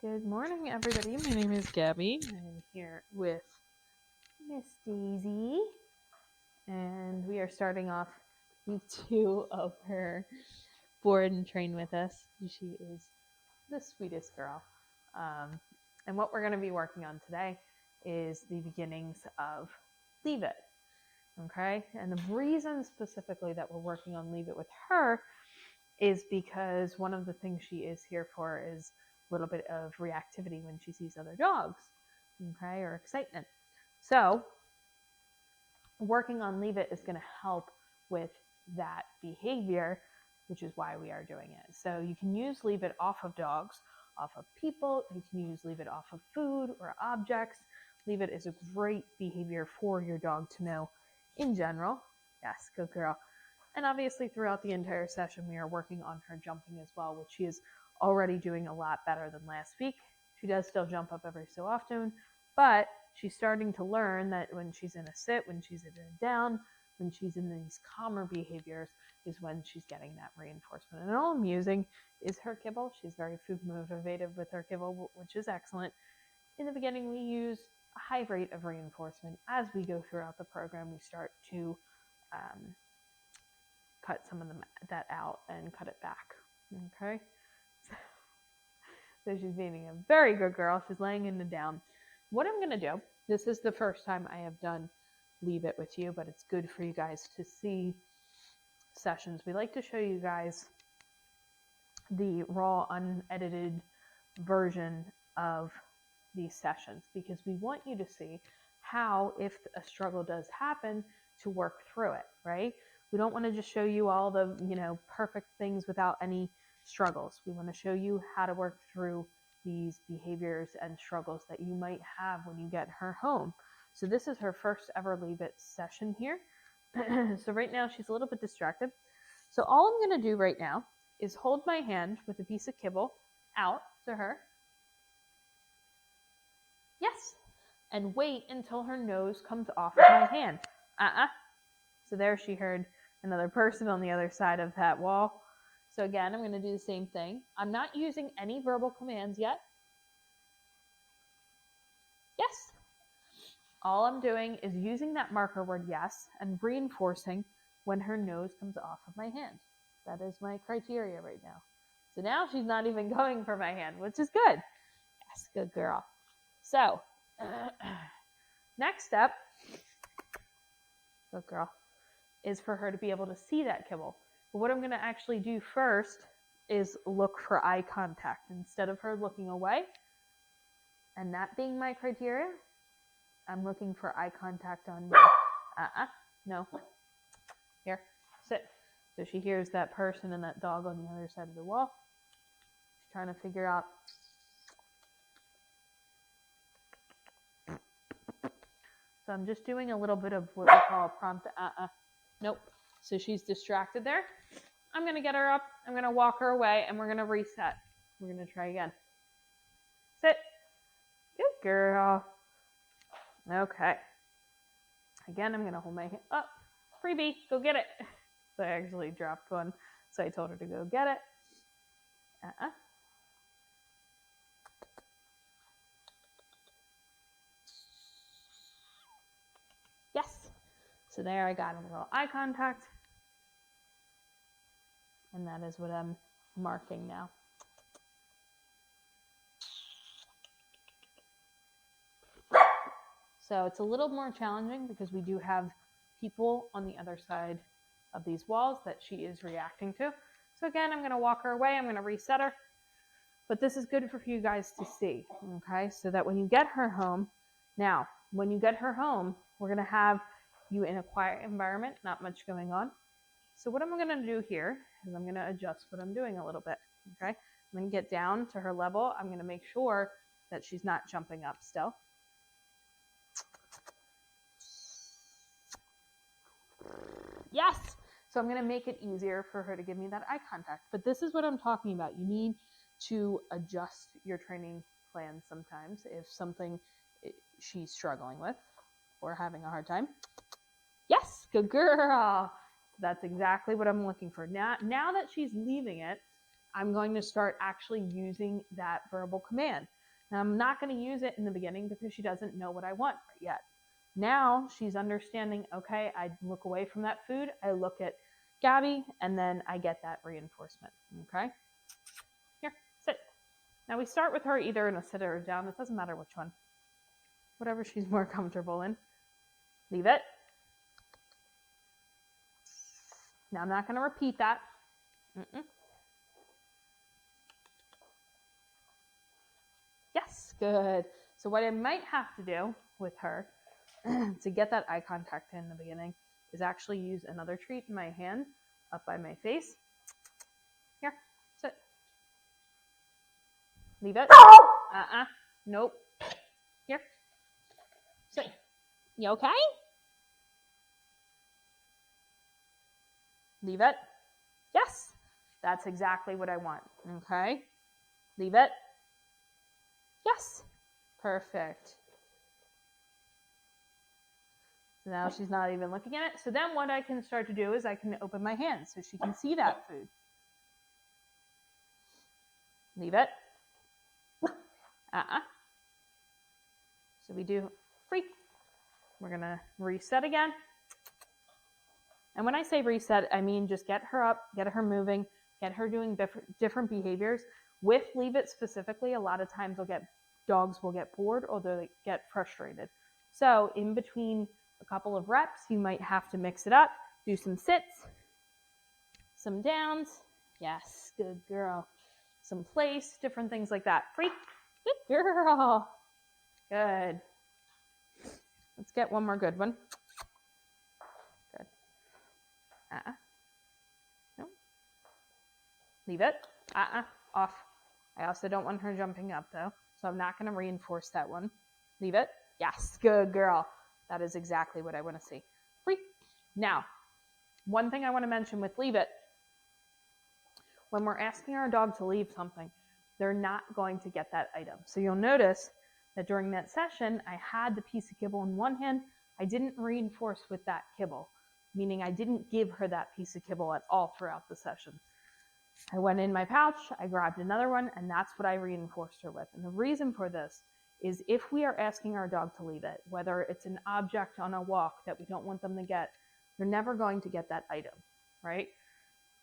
Good morning, everybody. My name is Gabby. I'm here with Miss Daisy, and we are starting off week 2 of her board and train with us. She is the sweetest girl. And what we're going to be working on today is the beginnings of Leave It. Okay? And the reason specifically that we're working on Leave It with her is because one of the things she is here for is a little bit of reactivity when she sees other dogs, okay, or excitement. So working on Leave It is going to help with that behavior, which is why we are doing it. So you can use Leave It off of dogs, off of people. You can use Leave It off of food or objects. Leave It is a great behavior for your dog to know in general. Yes, good girl. And obviously throughout the entire session, we are working on her jumping as well, which she is already doing a lot better than last week. She does still jump up every so often, but she's starting to learn that when she's in a sit, when she's in a down, when she's in these calmer behaviors is when she's getting that reinforcement. And all I'm using is her Kibble. She's very food motivated with her Kibble, which is excellent. In the beginning, we use a high rate of reinforcement. As we go throughout the program, we start to cut some of that out and cut it back. Okay? So she's being a very good girl. She's laying in the down. What I'm going to do, this is the first time I have done Leave It with you, but it's good for you guys to see sessions. We like to show you guys the raw, unedited version of these sessions because we want you to see how, if a struggle does happen, to work through it, right? We don't want to just show you all the, perfect things without any struggles. We want to show you how to work through these behaviors and struggles that you might have when you get her home. So this is her first ever Leave It session here. So right now she's a little bit distracted. So all I'm going to do right now is hold my hand with a piece of Kibble out to her. Yes. And wait until her nose comes off of my hand. So there she heard another person on the other side of that wall. So again, I'm going to do the same thing. I'm not using any verbal commands yet. Yes. All I'm doing is using that marker word yes and reinforcing when her nose comes off of my hand. That is my criteria right now. So now she's not even going for my hand, which is good. Yes, good girl. So next step, good girl, is for her to be able to see that Kibble. But what I'm going to actually do first is look for eye contact. Instead of her looking away, and that being my criteria, I'm looking for eye contact on me. No. Here, sit. So she hears that person and that dog on the other side of the wall. She's trying to figure out. So I'm just doing a little bit of what we call a prompt. Nope. So she's distracted there. I'm going to get her up. I'm going to walk her away, and we're going to reset. We're going to try again. Sit. Good girl. Okay. Again, I'm going to hold my hand up. Freebie, go get it. So I actually dropped one, so I told her to go get it. Yes. So there I got a little eye contact. And that is what I'm marking now. So it's a little more challenging because we do have people on the other side of these walls that she is reacting to. So again, I'm going to walk her away. I'm going to reset her. But this is good for you guys to see, okay? So that when you get her home, now, when you get her home, we're going to have you in a quiet environment, not much going on. So what I'm going to do here is I'm going to adjust what I'm doing a little bit, okay? I'm going to get down to her level. I'm going to make sure that she's not jumping up still. Yes! So I'm going to make it easier for her to give me that eye contact. But this is what I'm talking about. You need to adjust your training plan sometimes if something she's struggling with or having a hard time. Yes, good girl. That's exactly what I'm looking for. Now that she's leaving it, I'm going to start actually using that verbal command. Now, I'm not going to use it in the beginning because she doesn't know what I want yet. Now she's understanding, okay, I look away from that food, I look at Gabby, and then I get that reinforcement, okay? Here, sit. Now we start with her either in a sit or a down. It doesn't matter which one. Whatever she's more comfortable in. Leave it. Now I'm not going to repeat that. Yes, good. So what I might have to do with her to get that eye contact in the beginning is actually use another treat in my hand up by my face. Here, sit. Leave it. Nope. Here. Sit. You okay? Leave it. Yes. That's exactly what I want. Okay. Leave it. Yes. Perfect. So now she's not even looking at it. So then what I can start to do is I can open my hands so she can see that food. Leave it. So we do free. We're going to reset again. And when I say reset, I mean just get her up, get her moving, get her doing different behaviors. With leave it specifically, a lot of times dogs will get bored or they'll get frustrated. So in between a couple of reps, you might have to mix it up, do some sits, some downs. Yes, good girl. Some place, different things like that. Free. Good girl. Good. Let's get one more good one. Good. No. Leave it. Off. I also don't want her jumping up though, so I'm not going to reinforce that one. Leave it. Yes, good girl. That is exactly what I want to see. Free. Now, one thing I want to mention with leave it, when we're asking our dog to leave something, they're not going to get that item. So you'll notice that during that session, I had the piece of kibble in one hand. I didn't reinforce with that kibble, meaning I didn't give her that piece of kibble at all throughout the session. I went in my pouch, I grabbed another one, and that's what I reinforced her with. And the reason for this is if we are asking our dog to leave it, whether it's an object on a walk that we don't want them to get, they're never going to get that item, right?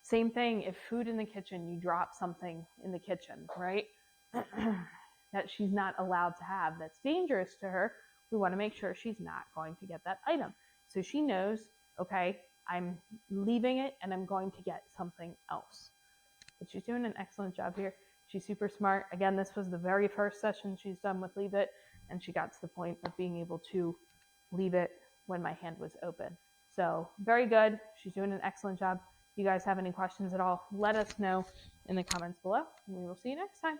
Same thing if food in the kitchen, you drop something in the kitchen, right? That she's not allowed to have, that's dangerous to her, we want to make sure she's not going to get that item. So she knows, okay, I'm leaving it and I'm going to get something else. But she's doing an excellent job here. She's super smart. Again, this was the very first session she's done with leave it, and she got to the point of being able to leave it when my hand was open. So very good. She's doing an excellent job. If you guys have any questions at all, let us know in the comments below, and we will see you next time.